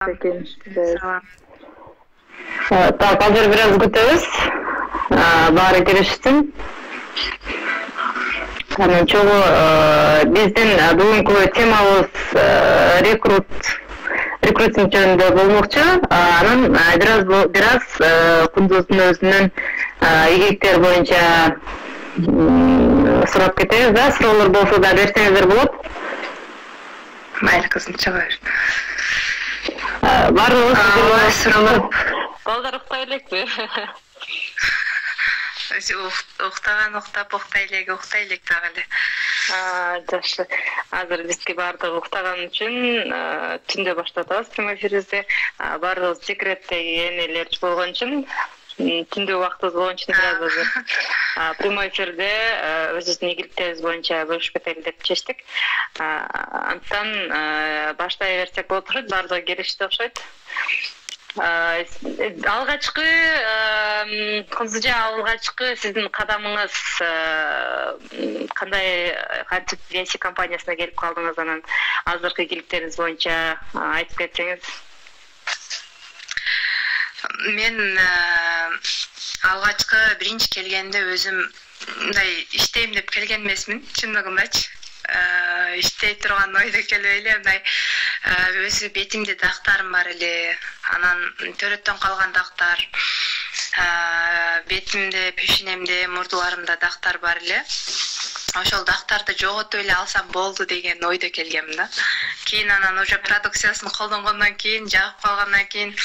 Салам. Так, азыр biraz күтөбүз. Баары киришсин. Анан чогуу биздин бүгүнкү темабыз рекрутинг жөнүндө болмокчу. Анан бираз Кундуздун өзүнүн ийгиликтери боюнча сурап кетебиз да. Суроолор болсо да берсеңиздер болот. Майра кызымча бар. Баардыгыбыз суроолор. Балдар уктай элекпи? Уктап уктай элек дагы эле. Жакшы. Азыр бизге баардыгы уктаган үчүн түндө баштатабыз прямой эфирибизди. Баардыгыбыз секреттеги энелер болгон үчүн түндө убактыбыз болгон үчүн бираз азыр прямой эфирде өзүбүздүн ийгиликтерибиз боюнча бөлүшүп кетели деп чечтик. Антан баштай берсек болот окшойт, баардыгы келишти окшойт. Алгачкы сиздин кадамыңыз кандай, кантип VC компаниясына келип калдыңыз, анан азыркы ийгиликтериңиз боюнча айтып кетсеңиз. Мен алгачкы биринчи келгенде өзүм мындай иштейм деп келген эмесмин, чындыгындачы. Иштей турган ойдо келбей эле, мындай өзү бетимде дактарым бар эле. Анан төрөттөн калган дактар, бетимде, пешенемде, мурдуларымда дактар бар эле. Ошол дактарды жоготуп эле алсам болду деген ойдо келгем да. Кийин анан уже продукциясын колдонгондон кийин, жагып калгандан кийин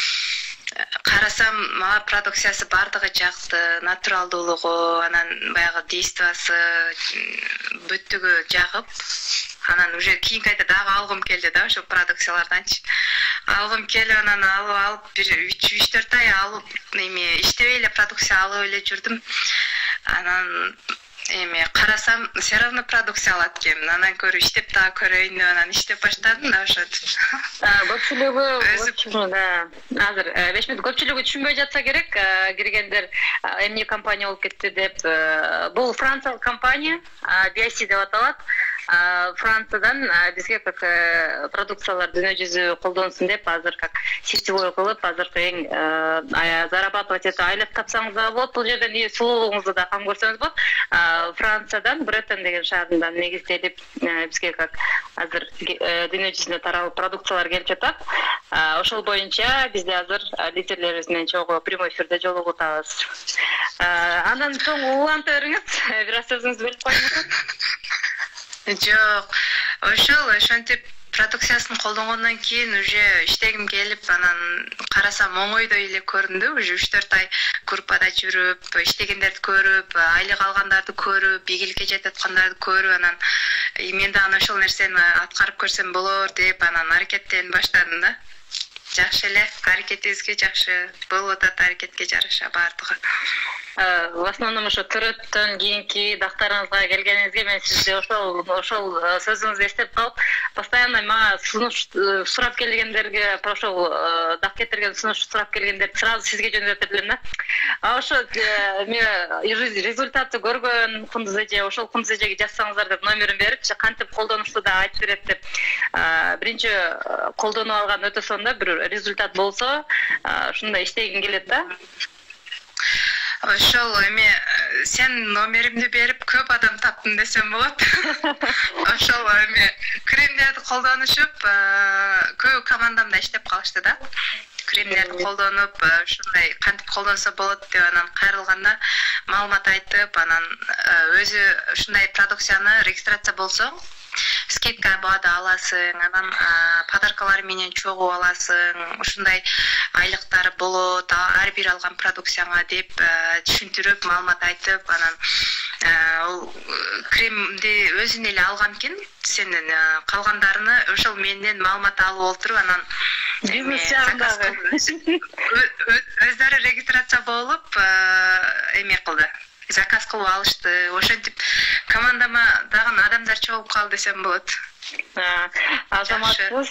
карасам, мага продукциясы бардыгы жакты, натуралдуулугу, анан баягы действиясы, бүттүгү жагып, анан уже кийин кайта дагы алгым келди да, ошол продукцияларданчы. Алгым келип, анан алып бир 3-4 ай алып, иштебей эле продукция алып эле жүрдүм. Анан карасам, все равно продукция алат экенмин. Анан көрүп иштеп дагы көрөйүн деп анан иштеп баштадым да ошо. Көпчүлүгү азыр 5 мүнөт көпчүлүгү түшүнбөй жатса керек, киргендер эмне компания болуп кетти деп. Бул франциялык компания, VC деп аталат. Франциядан бизге как продукциялар дүйнө жүзү колдонсун деп азыр как сетевой кылып, азыркы эң зарабатывать этип айлап тапсаңыз да болот. Бул жерден сулуулугуңузду да кам көрсөңүз болот. Франциядан Бреттон деген шаарынан негизделип бизге как азыр дүйнө жүзүнө таралып продукциялар келип жатат. Ошол боюнча бизде азыр лидерлерибиз менен чогуу прямой эфирде жолугуп атабыз. Андан соң уланта бериңиз, бираз сөзүңүздү бөлүп коюңуз. Жок, ошентип продукциясын колдонгондон кийин уже иштегим келип, анан карасам оңойдой эле көрүндү. Уже 3-4 ай группада жүрүп, иштегендерди көрүп, айлык алгандарды көрүп, ийгиликке жетип аткандарды көрүп, анан мен дагы ошол нерсени аткарып көрсөм болор деп анан аракеттенип баштадым да. Жакшы эле, аракетибизге жакшы болуп атат, аракетке жараша баардыгы. В основном ошо төрөттөн кийинки дактарыңызга келгениңизге мен сизде ошол сөзүңүздү эстеп калып, постоянно мага сунуш сурап келгендерге, ошол дак кетирген сунуш сурап келгендерди сразу сизге жөнөтөт элем да. Ошо результатты көргөн Кундуз эже, ошол Кундуз эжеге жазсаңыздар деп номерин берип, кантип колдонушту да айтып берет деп. Биринчи колдонуп алган өтө сонда бир результат болсо, ушундай иштегим келет да. Ошол сен номеримди берип көп адам таптым десем болот. Ошол кремдерди колдонушуп, көп командамда иштеп калышты да. Кремдерди колдонуп, ушундай кантип колдонсо болот деп анан кайрылганда маалымат айтып, анан өзү ушундай продукцияны регистрация болсо, скидка баада аласың, анан подаркалар менен чогуу аласың, ушундай айлыктары болот, ар бир алган продукцияңа деп түшүндүрүп, маалымат айтып, анан ол кремди өзүн эле алган экен, сенин калгандарыны ошол менден маалымат алып отуруп, анан өздөрү регистрация болуп, кылды. Заказ кылып алышты. Ошентип командама дагы адамдар чогулуп калды десем болот. Азаматсыз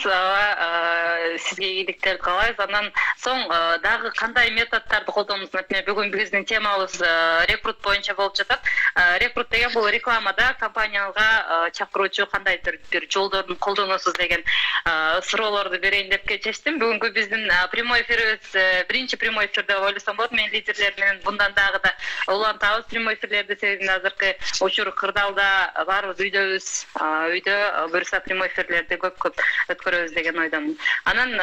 сизге ийгиликтерди каалайбыз. Андан соң дагы кандай методдорду колдонуңуз? Бүгүн биздин темабыз рекрут боюнча болуп жатат. рекрут деген бул рекламада компанияга чакыруучу кандайдыр бир жолдорун колдоносуз деген суроолорду берейин деп чечтим. Бүгүнкү биздин прямой эфирибиз биринчи прямой эфир деп ойлосом болот. Мен лидерлер менен bundan дагы да улантабыз прямой эфирлерди, себеби азыркы учур кырдаалда баарыбыз үйдө буюрса прямой эфирлерди көп өткөрөбүз деген ойдомун. Анан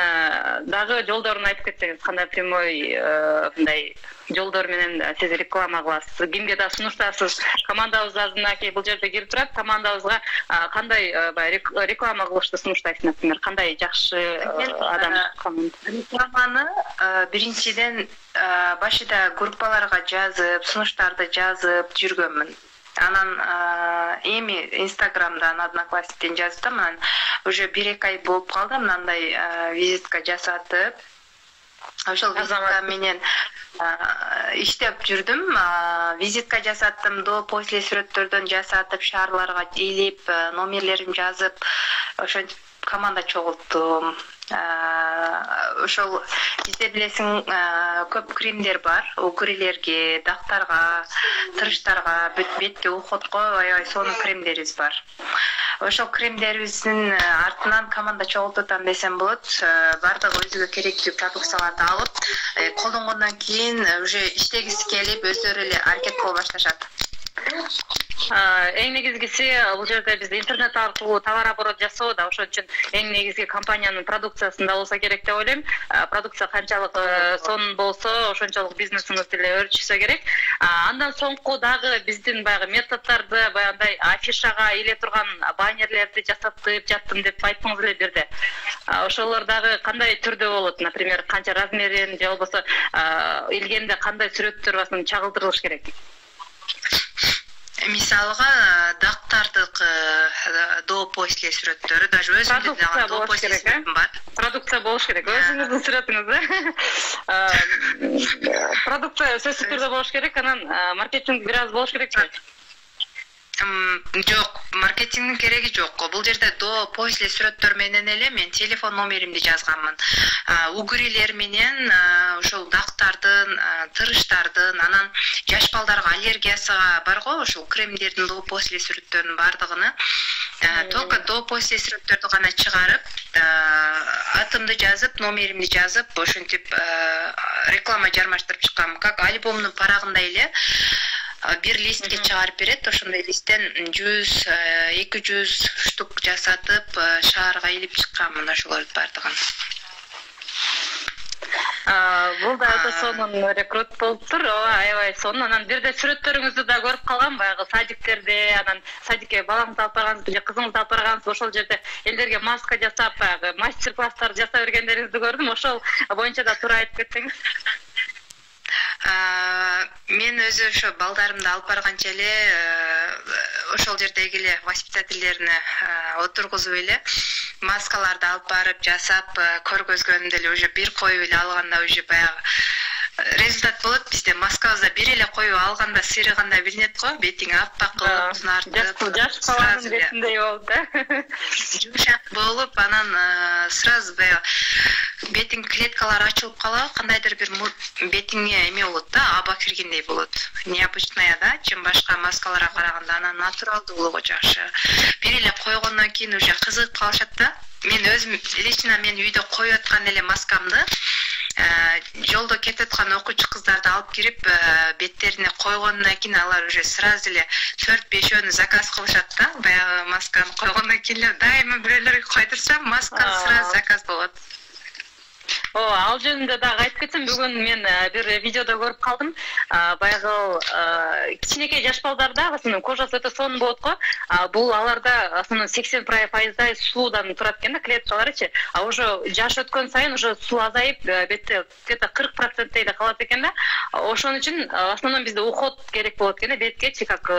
дагы жолдорун айтып кетсеңиз, кандай прямой мындай жолдор менен сиз реклама кыласыз, кимге да сунуштарсыз, командабыз азырнакей бул жерде кирип турат, командабызга кандай реклама кылышты сунуштайсыз, например, кандай жакшы адам рекламаны биринчиден башында группаларга жазып, сунуштарды жазып жүргөнмүн. Анан эми Инстаграмдан, Одноклассниктен жаздым, анан уже 1-2 ай болуп калды, мындай визитка жасатып, ошол визитка менен иштеп жүрдүм. Визитка жасаттым, до-после сүрөттөрдөн жасатып, шаарларга илип, номерлерин жазып, ошентип команда чогулттум. Ошол бизде билесиң, көп кремдер бар, угрилерге, дактарга, тырыштарга, бетке ухотко аябай сонун кремдерибиз бар. Ошол кремдерибиздин артынан команда чогултутам десем болот. Бардыгы өзүгө керектүү продукцияларды алып, колдонгондон кийин уже иштегиси келип, өздөрү эле аракет кыла башташат. Эң негизгиси бул жерде бизде интернет аркылуу товар оборот жасоо да, ошон үчүн эң негизги компаниянын продукциясында болсо керек деп ойлойм. Продукция канчалык сонун болсо, ошончолук бизнесиңиз деле өрчүсө керек. Андан соңку дагы биздин баягы методдорду, баягындай афишага иле турган баннерлерди жасатып жаттым деп айттыңыз эле бирде. Ошолор дагы кандай түрдө болот? Например, канча размерин же болбосо илгенде кандай сүрөттөр басын чагылдырылыш керек? Мисалга, дактардык до-после сүрөттөрү, даже өзүмдүн дагы до-после сүрөтүм бар. Продукция болуш керек. Өзүңүздүн сүрөтүңүз. Продукция сөзсүз түрдө болуш керек, анан маркетинг бир аз болуш керек. Жок, маркетингдин кереги жок. Бул жерде до-после сүрөттөр менен эле мен телефон номеримди жазганмын. Угрилер менен ошол дактардын, тырыштардын, анан жаш балдарга аллергиясыга барго, ошол кремдердин до-после сүрөттөрүнүн бардыгыны только до-после сүрөттөрдү гана чыгарып, атымды жазып, номеримди жазып, ошентип реклама жармаштырып чыккам. Как альбомдун парагындай эле бир листке чыгарып берет, ошондой листтен 100-200 штук жасатып, шаарга илип чыкканмын ошолордун бардыгын. Бул да өтө сонун рекрут болуптур. Аябай сонун. Анан бирде сүрөттөрүңүздү да көрүп калгам, баягы садиктерде, анан садикке балаңызды алып баргансыз же кызыңызды алып баргансыз, ошол жерде элдерге маска жасап, баягы мастер-класстар жасап бергендериңизди көрдүм. Ошол боюнча да туура айтып кетсеңиз. Мен өзү ошо балдарымды алып барганча эле ошол жердеги эле воспитательдерине отургузуп эле маскаларды алып барып жасап көргөзгөндө эле уже бир коюп эле алганда уже баягы результат болот. Бизде маскабызда бир эле коюп алганда сыйрыганда билинет го, бетиң аппак кылып, сунартып, жаш баланын бетиндей болуп да. Жумшак болуп, анан сразу баягы бетиң клеткалары ачылып калат, кандайдыр бир бетиңе эме болот да, аба киргендей болот. Необычная да, чем башка маскаларга караганда, анан натуралдуулугу жакшы. Бир эле койгондон кийин уже кызыгып калышат да. Мен өзүм лично мен үйдө коюп аткан эле маскамды жолдо кетип аткан окуучу кыздарды алып кирип, беттерине койгондон кийин алар уже сразу эле 4-5 заказ кылышат да. Баягы масканы койгондон кийин эле дайыма бирөөлөргө койдурсам, маска сразу заказ болот. Ал жөнүндө дагы айтып кетсем, бүгүн мен бир видеодо көрүп калдым. Баягы кичинекей жаш балдарда асынын кожасы өтө сонун болот го. Бул аларда асынын 80% суудан турат экен да, клеткаларычы. А уже жаш өткөн сайын уже суу азайып, бетте где-то 40% эле калат экен да. Ошон үчүн основном бизде уход керек болот экен, беткечи как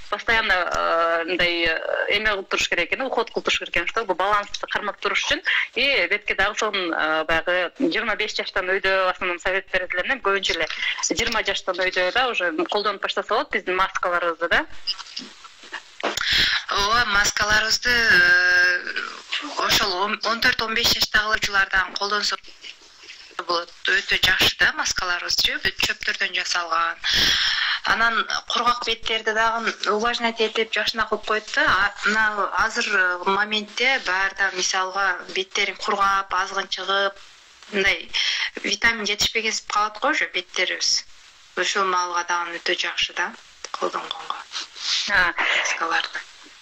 постоянно мындай эме кылып туруш керек экен, уход кылып туруш керек экен, чтобы балансты кармап туруш үчүн. И бетке дагы сонун баягы 25 жаштан өйдө асынын совет берилген, көбүнчө эле 20 жаштан өйдө да уже колдонуп баштаса болот биздин маскаларыбызды да. Маскаларыбызды ошол 14-15 жаштагылардан колдонсо болот. Өтө жакшы да маскаларыбызчы, бүт чөптөрдөн жасалган. Анан кургак беттерди дагы увлажнять этип жашына кылып коет да. Мына азыр моментте баарда мисалга беттериң кургап, азгын чыгып, мындай витамин жетишпегенсип калат го уже беттерибиз. Ошол маалга дагы өтө жакшы да колдонгонго. Маскаларды.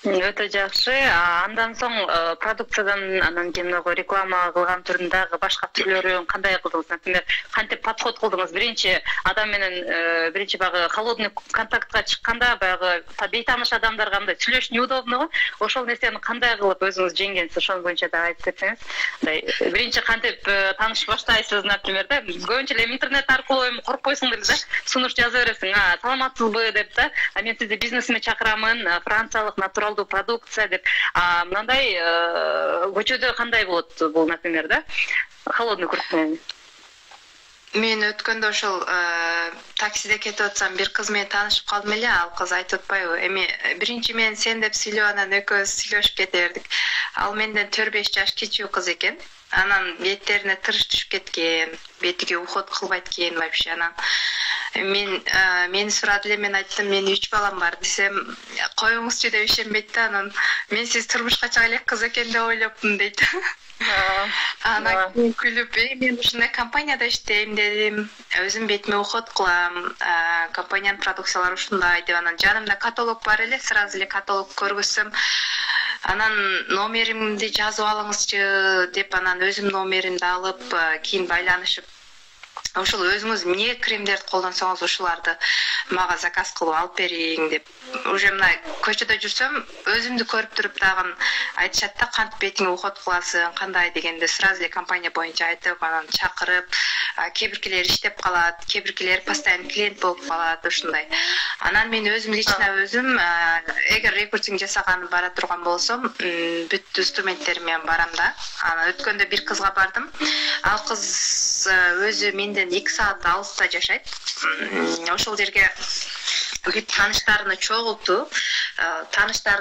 Өтө жакшы. Андан соң продукциядан анан кийинги реклама кылган түрүндөгү башка түрлөрүн кандай кылдыңыз? Например, кантип подход кылдыңыз? Биринчи адам менен биринчи баягы холодный контактка чыкканда баягы бейтааныш адамдарга мындай сүйлөш неудобно го. Ошол нерсени кандай кылып өзүңүз жеңгенсиз? Ошол боюнча да айтып кетсеңиз. Мындай биринчи кантип таанышып баштайсыз, например, да? Көбүнчө эле интернет аркылуу коркпойсуң деле да. Сунуш жаза бересиң, саламатсызбы деп да. Мен сизди бизнесиме чакырамын, франциялык натуралдуу продукция деп. Мындай көчөдө кандай болот бул, например, да? Холодный круг менен. Мен өткөндө ошол таксиде кетип атсам бир кыз менен таанышып калдым эле. Ал кыз айтып атпайбы? Эми биринчи мен сен деп сүйлөп анан экөөбүз сүйлөшүп кете бердик. Ал менден 4-5 жаш кичүү кыз экен. Анан беттерине тырыш түшүп кеткен, бетиге уход кылбайт экен вообще. Анан мени сурады эле, мен айттым, мен 3 балам бар десем, коюңузчу деп ишенбейт да. Анан мен сиз турмушка чыга элек кыз экен деп ойлоптум дейт. Анан кийин күлүп, мен ушундай компанияда иштейм дедим, өзүм бетиме уход кылам, компаниянын продукциялары ушундай деп. Анан жанымда каталог бар эле, сразу эле каталог көргөзсөм, анан номеримди жазып алыңызчы деп, анан өзүм номеримди алып, кийин байланышып, ошол өзүңүз эмне кремдерди колдонсоңуз ушуларды мага заказ кылып алып бериң деп. Уже мына көчөдө жүрсөм, өзүмдү көрүп туруп дагы айтышат да, кантип бетиңе уход кыласың, кандай дегенде сразу эле компания боюнча айтып, анан чакырып, кээ биркилери иштеп калат, кээ биркилери постоянный клиент болуп калат, ушундай. Анан мен өзүм лично өзүм эгер рекрутинг жасаганып бара турган болсом, бүт инструменттерим менен барам да. Анан өткөндө бир кызга бардым. Ал кыз өзү менден 2 саат алыста жашайт. Ошол жерге бүт тааныштарын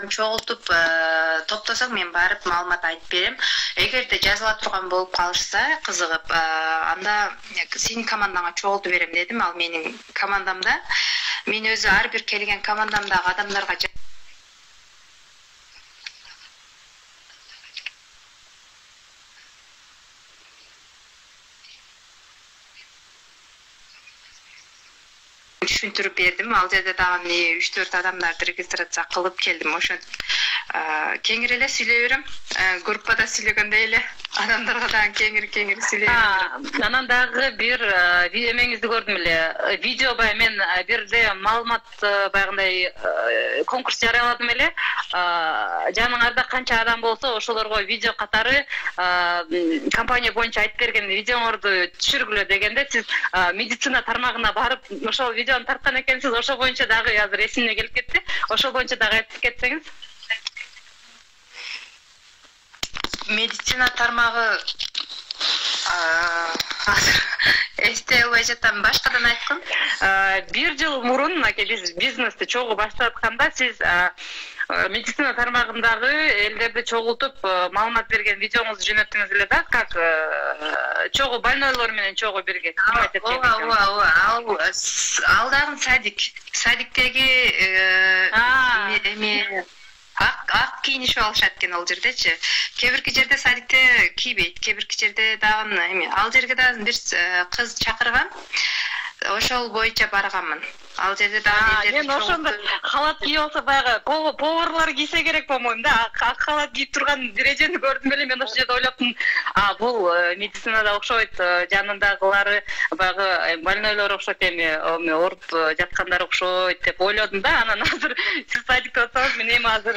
чогултуп топтосоң, мен барып маалымат айтып берем. Эгерде жазыла турган болуп калышса, кызыгып, анда сенин командаңа чогултуп берем дедим. Ал менин командамда. Мен өзү ар бир келген командамдагы адамдарга түшүндүрүп бердим. Ал жерде дагы 3-4 адамдарды регистрация кылып келдим. Ошентип кеңири эле сүйлөй берем. Группада сүйлөгөндөй эле адамдарга дагы кеңири сүйлөй берем. Анан дагы бир эмеңизди көрдүм эле. Видео мен бирде маалымат баягындай конкурс жарыяладым эле. Жаныңарда канча адам болсо, ошолорго видео катары компания боюнча айтып берген видеоңорду түшүргүлө дегенде, сиз медицина тармагына барып ошол видеону тарткан экенсиз. Ошол боюнча дагы азыр эсимне келип кетти. Ошол боюнча дагы айтып кетсеңиз. Медицина тармагы эстей албай жатам. Башкадан айткым. 1 жыл мурун биз бизнести чогуу баштатканда сиз медицина тармагындагы элдерди чогултуп маалымат берген видеоңузду жөнөттүңүз эле да, как чогуу больнойлор менен чогуу бирге кызмат эткен. Ал дагы садиктеги ак кийинишип алышат экен ал жердечи. Кээ бирки жерде садикте кийбейт, кээ бирки жерде дагы ал жерге дагы бир кыз чакырган. Ошол боюнча барганмын. Ал жерде дагы мен ошондо халат кийип алса, баягы поварлар кийсе керек, по-моему, да. Ак халат кийип турган дирежени көрдүм эле. Мен ошол жерде ойлоптум, бул медицинада окшойт, жанындагылары баягы больнойлор окшойт, эми ооруп жаткандар окшойт деп ойлодум да. Анан азыр сиз садикте отсоңуз, мен эми азыр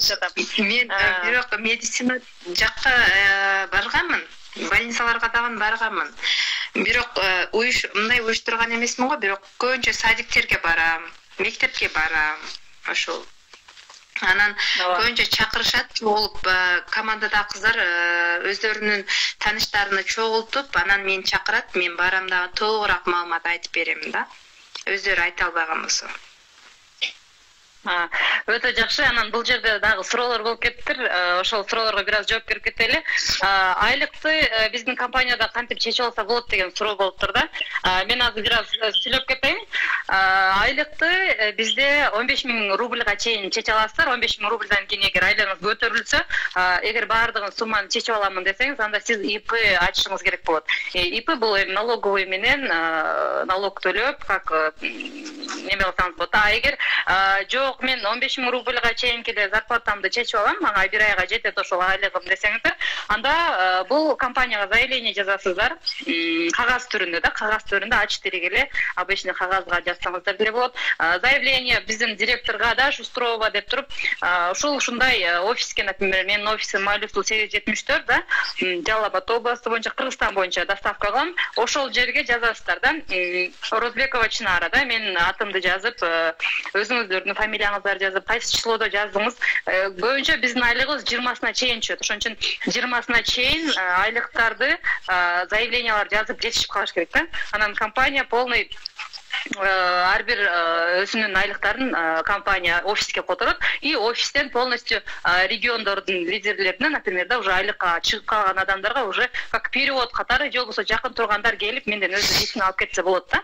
жатам. Мен бирок медицина жакка барганмын. Больницаларга дагы барганмын. Бирок мындай уюштурган эмесмин го, бирок көбүнчө садиктерге барам, мектепке барам, ошол. Анан көбүнчө чакырышат, чогулуп, командадагы кыздар өздөрүнүн тааныштарын чогултуп, анан мени чакырат, мен барам дагы толугураак маалымат айтып берем да. Өздөрү айта албаган болсо. Өтө жакшы. Анан бул жерде дагы суроолор болуп кетиптир. Ошол суроолорго бир аз жооп берип кетели. Айлыкты биздин компанияда кантип чечип алса болот деген суроо болуптур да. Мен азыр бир аз сүйлөп кетейин. Айлыкты бизде 15.000 рубльга чейин чече аласыздар. 15.000 рубльдан кийин эгер айлыгыңыз көтөрүлсө, эгер баардыгын сумманы чечип аламын десеңиз, анда сиз ИП ачышыңыз керек болот. ИП бул налоговый менен налог төлөп, как неме кылсаңыз болот. Эгер жок, мен 15.000 рубльга чейинки зарплатамды чечип алам, мага бир айга жетет ошол айлыгым десеңиздер, анда бул компанияга заявление жазасыздар. Кагаз түрүндө да, кагаз түрүндө ачтыр эле, обычный кагазга жазсаңыздар деле болот. Заявление биздин директорга да Шустрова деп туруп, ушундай офиске, например, менин офисим Малюсул 874 да, Жалал Абад областы боюнча, Кыргызстан боюнча доставка кылам. Ошол жерге жазасыздар да. Розбекова Чынара да, менин атымды жазып, өзүңүздөрдүн фамилияңыздарды жазып, кайсы числодо жаздыңыз боюнча биздин айлыгыбыз 20-сына чейин чыгат. Ошон үчүн 20-сына чейин айлыктарды, заявленияларды жазып жетишип калыш керек да. Анан компания полный ар бир өзүнүн айлыктарын компания офиске которот и офистен полностью региондордун лидерлерине, например, да, уже айлыкка чыгып калган адамдарга уже как перевод катары же болбосо жакын тургандар келип менден өзү личный алып кетсе болот да.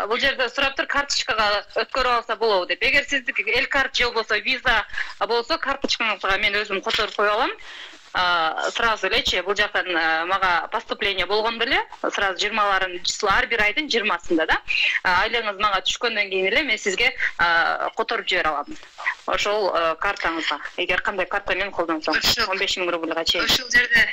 Бул жерде сураптыр, карточкага өткөрүп алса болобу деп. Эгер сиздики элкарт же болбосо виза болсо, карточкаңызга мен өзүм которуп кое алам. Сразу элечи, бул жактан мага поступление болгондо эле сразу 20-ларын число, ар бир айдын 20-сында да, айлыгыңыз мага түшкөндөн кийин эле мен сизге которуп жибере алам. Ошол картаңызга. Эгер кандай карта менен колдонсоң, 15.000 рубльга чейин. Ошол жерде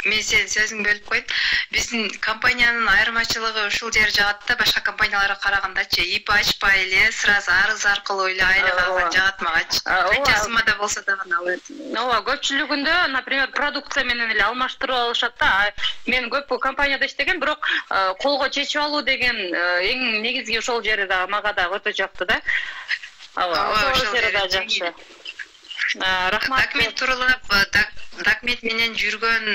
мен сенин сөзүңдү бөлүп коеюн. Биздин компаниянын айырмачылыгы ушул жер жагат да, башка компанияларга карагандачы ИП ачпай эле сразу арыз аркылуу эле айлык алган жагат магачы. Канча суммада болсо да алат. Ооба, көпчүлүгүндө, например, продукция менен эле алмаштырып алышат да. Мен көп компанияда иштеген, бирок колго чечип алуу деген эң негизги ошол жери да мага да өтө жакты да. Ошол жери да жакшы. Рахмат. Документ туралап, документ менен жүргөн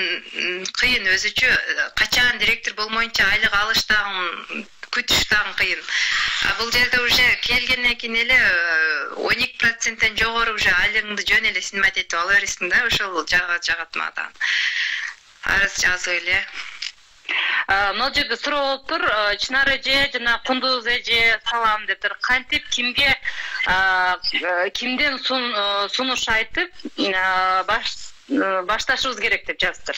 кыйын өзүчө. Качан директор болмойнча айлык алыш дагы күтүш дагы кыйын. Бул жерде уже келгенден кийин эле 12%тен жогору уже айлыгыңды жөн эле снимать этип ала бересиң да, ошол жагат мага. Арыз жазып эле. Могул жерде суроо болуптур, Чынар эже жана Кундуз эже салам дептир. Кантип кимден сунуш айтып башташыбыз керек деп жазыптыр.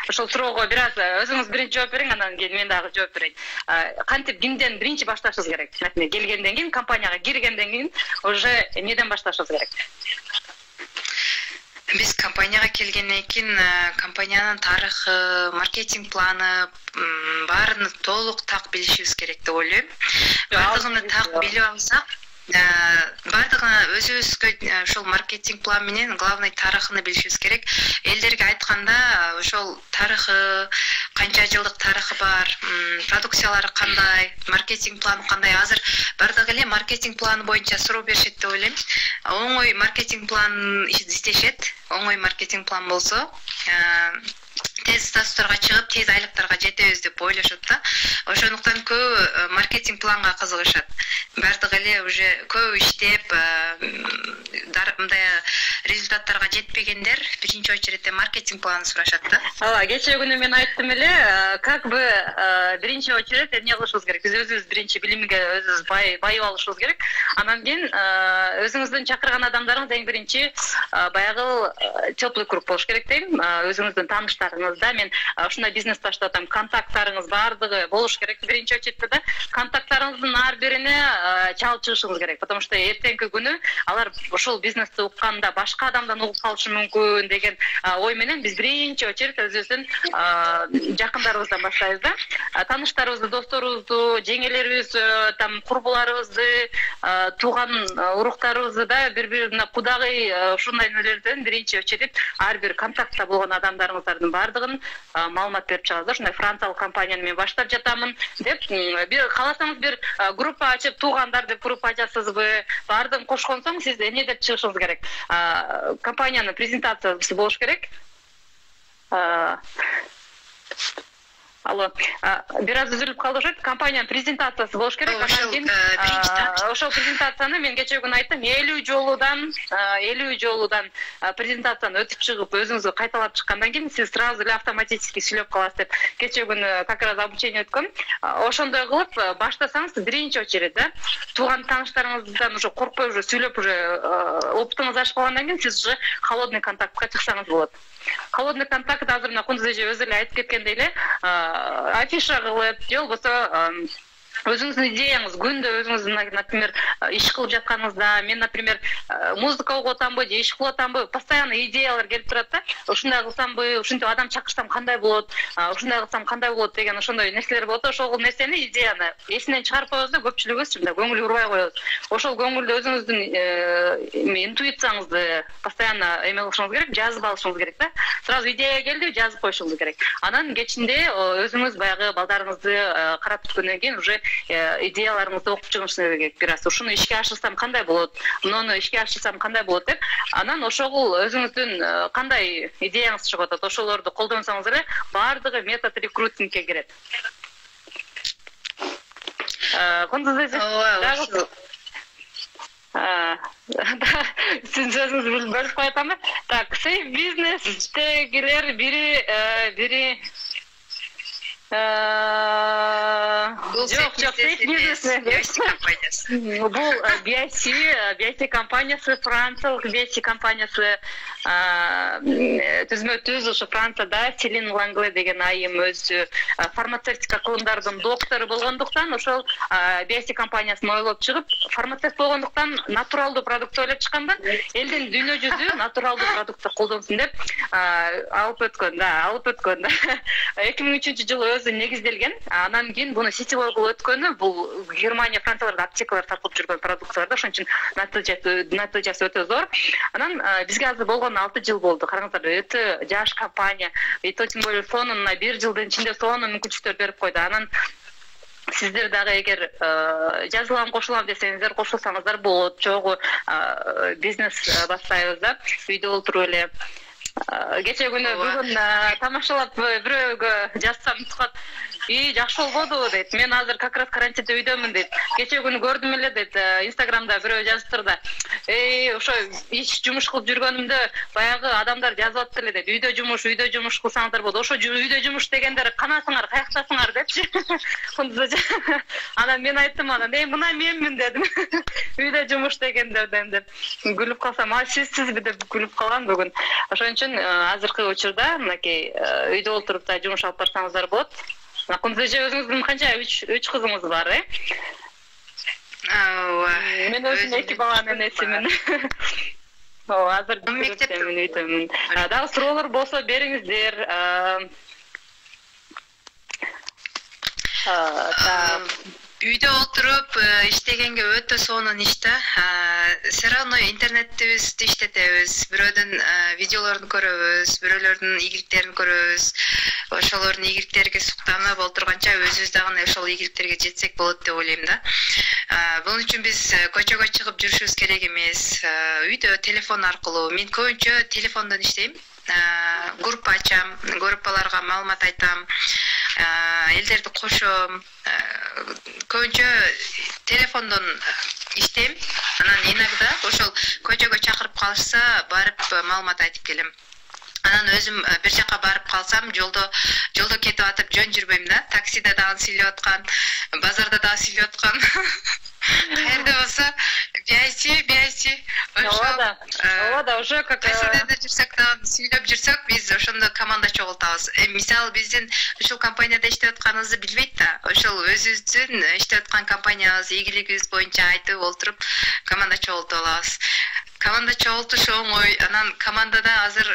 Ошол суроого бир аз өзүңүз биринчи жооп бериң, андан кийин мен дагы жооп берейин. Кантип кимден биринчи башташыбыз керек? Например, келгенден кийин, компанияга киргенден кийин уже эмнеден башташыбыз керек? Биз компанияга келгенден кийин компаниянын тарыхы, маркетинг планы баарын толук так билишибиз керек деп ойлойм. Баардыгын так билип алсак, баардыгына өзүбүзгө ошол маркетинг план менен главный тарыхыны билишибиз керек. Элдерге айтканда ошол тарыхы, канча жылдык тарыхы бар, продукциялары кандай, маркетинг планы кандай. Азыр баардыгы эле маркетинг планы боюнча суроо беришет деп ойлойм. Оңой маркетинг план издешет. Оңой маркетинг план болсо, тез статустарга чыгып, тез айлыктарга жетебиз деп ойлошот да. Ошондуктан көп маркетинг планга кызыгышат. Баардыгы эле уже көп иштеп, мындай результаттарга жетпегендер биринчи очередде маркетинг планын сурашат да. Ооба, кечээ күнү мен айттым эле, как бы биринчи очередь эмне кылышыбыз керек? Биз өзүбүз биринчи билимге өзүбүз байып алышыбыз керек. Анан кийин өзүңүздүн чакырган адамдарыңыз эң биринчи баягы теплый круг болуш керек дейм. Өзүңүздүн тааныштарыңызда мен ушундай бизнес баштап атам, контакттарыңыз баардыгы болуш керек биринчи очередде да. Контакттарыңыздын ар бирине чалып чыгышыңыз керек, потому что эртеңки күнү алар ошол бизнести укканда башка адамдан угуп калышы мүмкүн деген ой менен биз биринчи очередь өзүбүздүн жакындарыбыздан баштайбыз да. Тааныштарыбызды, досторубузду, жеңелерибиз, там курбуларыбызды, тууган уруктарыбызды да бири-бирине кудагый ушундай нелерден биринчи очередь ар бир контактта болгон адамдарыңыздардын баардыгын маалымат берип чыгабыз да. Ушундай франциялык компанияны мен баштап жатамын деп, бир кааласаңыз бир группа ачып, туугандар деп группа ачасызбы, баардыгын кошкон соң сиз эмне деп чыгышыңыз керек? Компаниянын презентациясы болуш керек. Алло. Biraz üzülüp kaldı şu компанияның презентациясы болуш керек. Ошол биринчи таныштык. Ошол презентацияны мен кече күнү айттым 50 жолудан презентацияны өтүп чыгып өзүңүзгө кайталап чыккандан кийин сиз сразу эле автоматически сүйлөп каласыз деп. Кече күнү как раз обучение өткөм. Ошондой кылып баштасаңыз биринчи очередь да тууган тааныштарыңыздан уже коркпой уже сүйлөп уже опытыңыз ашып калгандан кийин сиз уже холодный контактка чыксаңыз болот. Холодный контакт азыр мына Кундуз эже өзү эле айтып кеткендей эле афиша кылып же болбосо өзүңүздүн идеяңыз күндө өзүңүздүн, например, иш кылып жатканыңызда, мен, например, музыка угуп атамбы же иш кылып атамбы, постоянно идеялар келип турат да. Ушундай кылсамбы, ушинтип адам чакырсам кандай болот, ушундай кылсам кандай болот деген ошондой нерселер болот. Ошол нерсени, идеяны эсинен чыгарып коебуз да, көпчүлүгүбүз мындай көңүл урбай коебуз. Ошол көңүлдү өзүңүздүн интуицияңызды постоянно эме кылышыңыз керек, жазып алышыңыз керек да. Сразу идея келди, жазып коюшуңуз керек. Анан кечинде өзүңүз баягы балдарыңызды карап түшкөндөн кийин уже идеяларыңызды окуп чыгышыңыз керек. Бираз ушуну ишке ашырсам кандай болот, муну ишке ашырсам кандай болот деп, анан ошол өзүңүздүн кандай идеяңыз чыгып атат, ошолорду колдонсоңуз эле баардыгы метод рекрутингке кирет. Кундуз эже сиз өзүңүз бөлүп коюп атамбы? Так, сейф бизнестегилер бири Жоқ, сейф бизнес компаниясы. Бул BIC компаниясы, франциялык BIC компаниясы түзмө-түз ушу Францияда Селин Лангле деген айым өзү фармацевтика кылымдардын доктору болгондуктан ошол BIC компаниясын ойлоп чыгып, фармацевт болгондуктан натуралдуу продукт ойлоп чыкканда, элдин дүйнө жүзү натуралдуу продуктту колдонсун деп алып өткөн да. 2003-жылы өзү негизделген. Анан кийин буну сетевой кылып өткөнү, бул Германия, Францияларда аптекалар сатылып жүргөн продукциялар, ошон үчүн натыйжасы өтө зор. Анан бизге азыр болгону 6 жыл болду. Караңыздар, өтө жаш компания. То тем более сонун 1 жылдын ичинде сонун мүмкүнчүлүктөр берип койду. Анан сиздер дагы эгер жазылам кошулам десеңиздер кошулсаңыздар болот. Жогу бизнес баштайбыз да. Үйдө отуруп эле кече күнү бүгүн тамашалап бирөөгө жазсам чыкат. Жакшы болбоду дейт. Мен азыр как раз карантинде үйдөмүн дейт. Кече күнү көрдүм эле дейт. Инстаграмда бирөө жазып турду. Ошо иш жумуш кылып жүргөнүмдө баягы адамдар жазып атты эле дейт. Үйдө жумуш кылсаңыздар болот. Ошо үйдө жумуш дегендер канасыңар, каяктасыңар депчи. Анан мен айттым анан, мына менмин дедим. Үйдө жумуш дегендерден деп күлүп калсам, сизби деп күлүп калган бүгүн. Ошон үчүн азыркы учурда мынакей үйдө отуруп да жумуш алып барсаңыздар болот. Кундуз эже өзүңүздүн канча 3 кызыңыз бар, Мен өзүм 2 баланын энесимин. Азыр мектептемин, үйдөмүн. Дагы суроолор болсо бериңиздер. Үйдө отуруп иштегенге өтө сонун иш да. Все равно интернетибизди иштетебиз, бирөөдүн видеолорун көрөбүз, бирөөлөрдүн ийгиликтерин көрөбүз. Ошолордун ийгиликтериге суктанып олтурганча өзүбүз дагы ошол ийгиликтерге жетсек болот деп ойлойм да. Бунун үчүн биз көчөгө чыгып жүрүшүбүз керек эмес. Үйдө телефон аркылуу, мен көбүнчө телефондон иштейм. Группа ачам, группаларга маалымат айтам, элдерди кошом. Көбүнчө телефондон иштейм. Анан иногда ошол көчөгө чакырып калышса, барып маалымат айтып келем. Анан өзүм бир жака барып калсам, жолдо кетип атып жөн жүрбөйм да. Таксиде дагы сүйлөп аткан, базарда дагы сүйлөп аткан. Каерде болсо BIC ошо уже как кайсыдеде жүрсөк дагы сүйлөп жүрсөк, биз ошондо команда чогултабыз. Мисалы биздин ушул компанияда иштеп атканыбызды билбейт да. Ошол өзүбүздүн иштеп аткан компаниябыз ийгилигибиз боюнча айтып олтуруп команда чогултуп алабыз. Команда чогултуш оңой. Анан командада азыр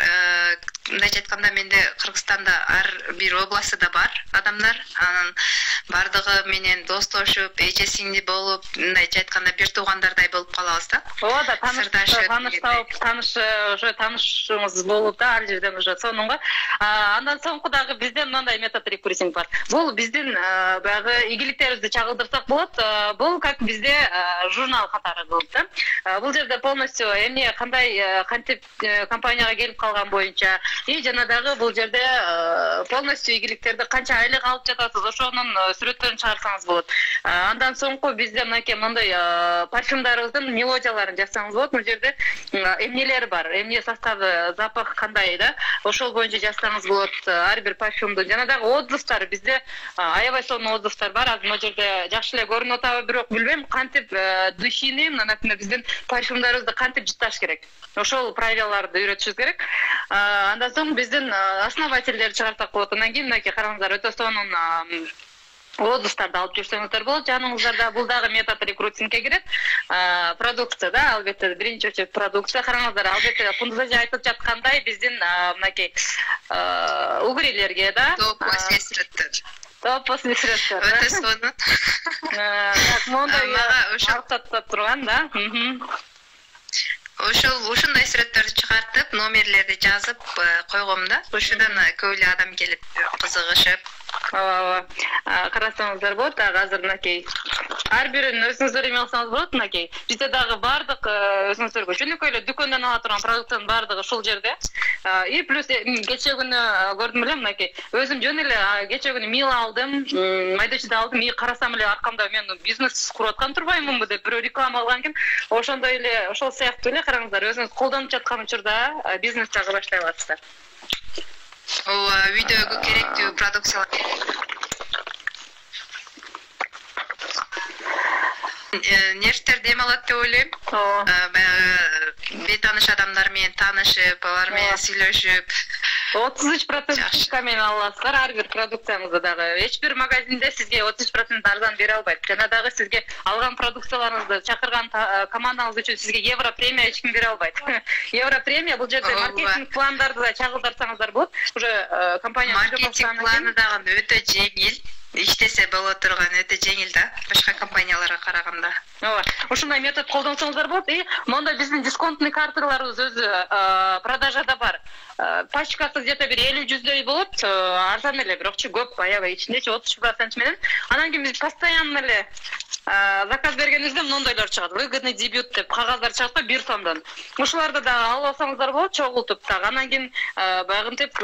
мындайча айтканда менде Кыргызстанда ар бир областьда бар адамдар. Анан бардыгы менен достошуп, эже сиңди болуп, мындайча айтканда бир туугандардай болуп калабыз да. Ооба, таанышыңыз болуп да, ар жерден уже сонунга. Андан соңку дагы бизде мындай метод рекрутинг бар. Бул биздин баягы ийгиликтерибизди чагылдырсак болот. Бул как бизде журнал катары болуп да. Бул жерде полностью эмне кандай кантип компанияга келип калган боюнча жана дагы бул жерде полностью ийгиликтерди канча айлык алып жатасыз ошонун сүрөттөрүн чыгарсаңыз болот. Андан соңку бизде мынакей мындай парфюмдарыбыздын мелодияларын жазсаңыз болот. Бул жерде эмнелер бар, эмне составы, запах кандай да, ошол боюнча жазсаңыз болот. Ар бир парфюмдун жана дагы отзывдар бизде аябай сонун отзывдар бар. Азыр могу жерде жакшы эле көрүнүп атабы, бирок билбейм кантип духини, мынакей биздин парфюмдарыбызды кантип жытташ керек. Ошол правилаларды үйрөтүшүбүз керек. Андан соң биздин основательдер чыгарсак болот. Андан кийин мынакей караңыздар, өтө сонун отзывдарды алып жүрсөңүздөр болот. Жаныңыздарда бул дагы метод рекрутингке кирет. Продукция да, албетте биринчи очередь продукция. Караңыздар, албетте Фундзажи айтып жаткандай биздин мынакей угрилерге да после среттер. После среттер. Өтө сонун. Мондай ошол турган да. Ушундай сүрөттөрдү чыгартып, номерлерди жазып койгом да. Ошондон көп эле адам келип кызыгышып. Карасаңыздар болот. Дагы азыр мынакей ар бирин өзүңүздөр эме кылсаңыз болот. Мынакей бизде дагы бардык өзүңүздөргө жөнөкөй эле дүкөндөн ала турган продукциянын бардыгы ушул жерде. И плюс кече күнү көрдүм эле мынакей өзүм жөн эле кече күнү мил алдым, майдачыды алдым. И карасам эле аркамда мен бизнес куруп аткан турбаймынбы деп бирөө реклама кылган экен. Ошондой эле, ошол сыяктуу эле караңыздар, өзүңүз колдонуп жаткан учурда бизнес дагы баштай аласыздар. Үйдөгү керектүү продукциялар. Нервтер дем алат деп ойлойм. Бейтааныш адамдар менен таанышып, алар менен сүйлөшүп. 33% скидка менен аласыздар ар бир продукциябызды дагы. Эч бир магазинде сизге 33% арзан бере албайт. Жана дагы сизге алган продукцияларыңызды чакырган командаңыз үчүн сизге евро премия эч ким бере албайт. Евро премия бул жерде маркетинг пландарды да чагылдырсаңыздар болот. Уже компания маркетинг планы дагы өтө жеңил. Иштесе боло турган өтө жеңил да, башка компанияларга караганда. Ушундай метод колдонсоңуздар болот. И монда биздин дисконтный карталарыбыз өзү продажада бар. Пачкасы где-то бир 50-100 болот. Арзан эле, бирокчу көп, аябай ичиндечи 33% менен. Анан кийин биз постоянно эле заказ бергенибизде мондойлор чыгат. Выгодный дебют деп кагаздар чыгат го 1 сомдон. Ушуларды да алып алсаңыздар болот, чогултуп дагы. Анан кийин багынтип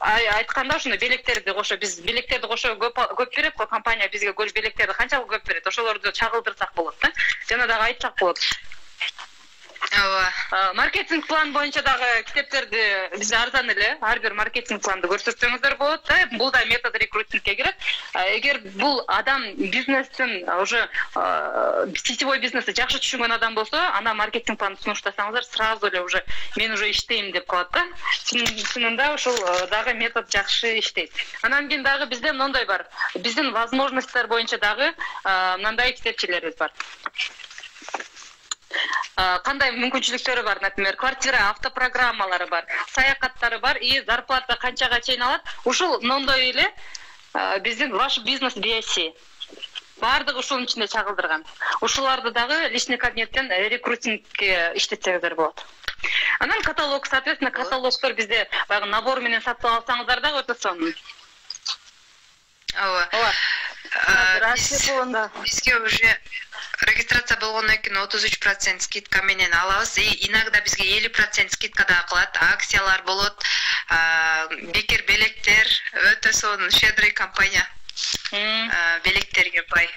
айтканда ушуну белектерди кошо, биз белектерди кошо көп берет го компания бизге белектерди канчалык көп берет. Ошолорду чагылдырсак болот да. Жана дагы айтсак болот. Маркетинг план боюнча дагы китептерди бизде арзан эле, ар бир маркетинг планды көрсөтсөңүздөр болот да. Бул да метод рекрутингке кирет. Эгер бул адам бизнестин уже сетевой бизнести жакшы түшүнгөн адам болсо, ана маркетинг планды сунуштасаңыздар сразу эле уже мен уже иштейм деп калат да. Чынында ушул дагы метод жакшы иштейт. Анан кийин дагы бизде мондой бар. Биздин возможностьтер боюнча дагы мындай китепчелерибиз бар. Кандай мүмкүнчүлүктөрү бар, например, квартира автопрограммалары бар, саякаттары бар, и зарплата канчага чейин алат. Ушул мондой эле биздин ваш бизнес BSC. Бардыгы ушунун ичинде чагылдырган. Ушуларды дагы личный кабинеттен рекрутингке иштетсеңиздер болот. Анан каталог, соответственно, каталогдор бизде баягы набор менен сатып алсаңыздар дагы өтө сонун. Бизге уже регистрация болгондон кийин 33% скидка менен алабыз. И иногда бизге 50% скидка да кылат. Акциялар болот, бекер белектер, өтө сонун щедрый компания. Белектерге бай.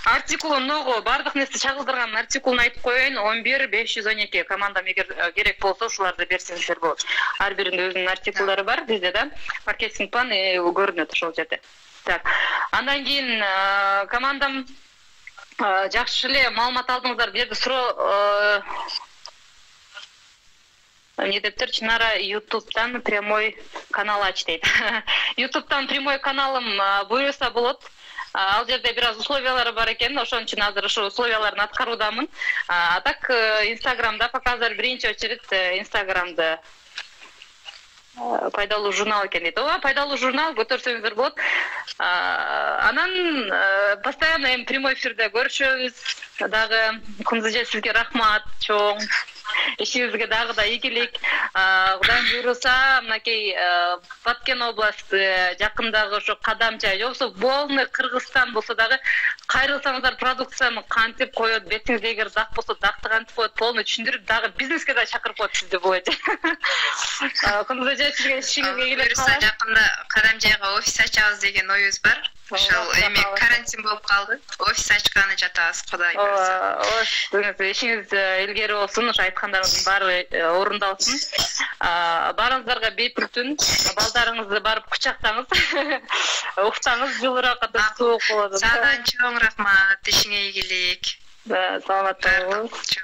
Артикул много, бардык нерсе чагылдырган артикулун айтып коеюн. 11512 командам эгер керек болсо ушуларды берсеңиздер болот. Ар биринин өзүнүн артикулдары бар бизде да. Маркетинг план көрүнөт ошол жерде. Так. Андан кийин командам жакшы эле маалымат алдыңыздар. Бул жерде суроо не дептир, Чынара YouTube'дан прямой канал ач дейт. YouTube'дан прямой каналым буюрса болот. Ал жерде бир аз условиялары бар экен, ошон үчүн азыр ошо условияларды аткаруудамын. А так Instagram'da показдар биринчи очередь Instagram'da пайдалуу журнал экен дейт. Ооба, пайдалуу журнал көтөрсөңүздөр болот. Анан постоянно прямой эфирде көрүшөбүз. Дагы Фундзажи сизге рахмат чоң. ишиңизге дагы да ийгилик. Кудайым буйруса, мынакей Баткен областы жакындагы ошо Кадамча, же болбосо Болны, Кыргызстан болсо дагы кайрылсаңыздар продукцияны кантип коет, бетиңизде эгер дак болсо дакты кантип коет, полный түшүндүрүп, дагы бизнеске да чакырып коет сизди бул эже. Кunduz эже сизге ишиңизге келип калат. Жакында Кадамчайга офис ачабыз деген оюбуз бар. Ошол эми карантин болуп калды. Офис ачканы жатабыз, Кудай буйруса. Ишиңиз илгери болсун, ошо айткандарыңыздын баары орундалсын. Баарыңыздарга бейпил түн, балдарыңызды барып кучактаңыз. Уктаңыз, жылуураак ката суук болот. Сага чоң рахмат, ишиңе ийгилик. Саламатта болуңуз.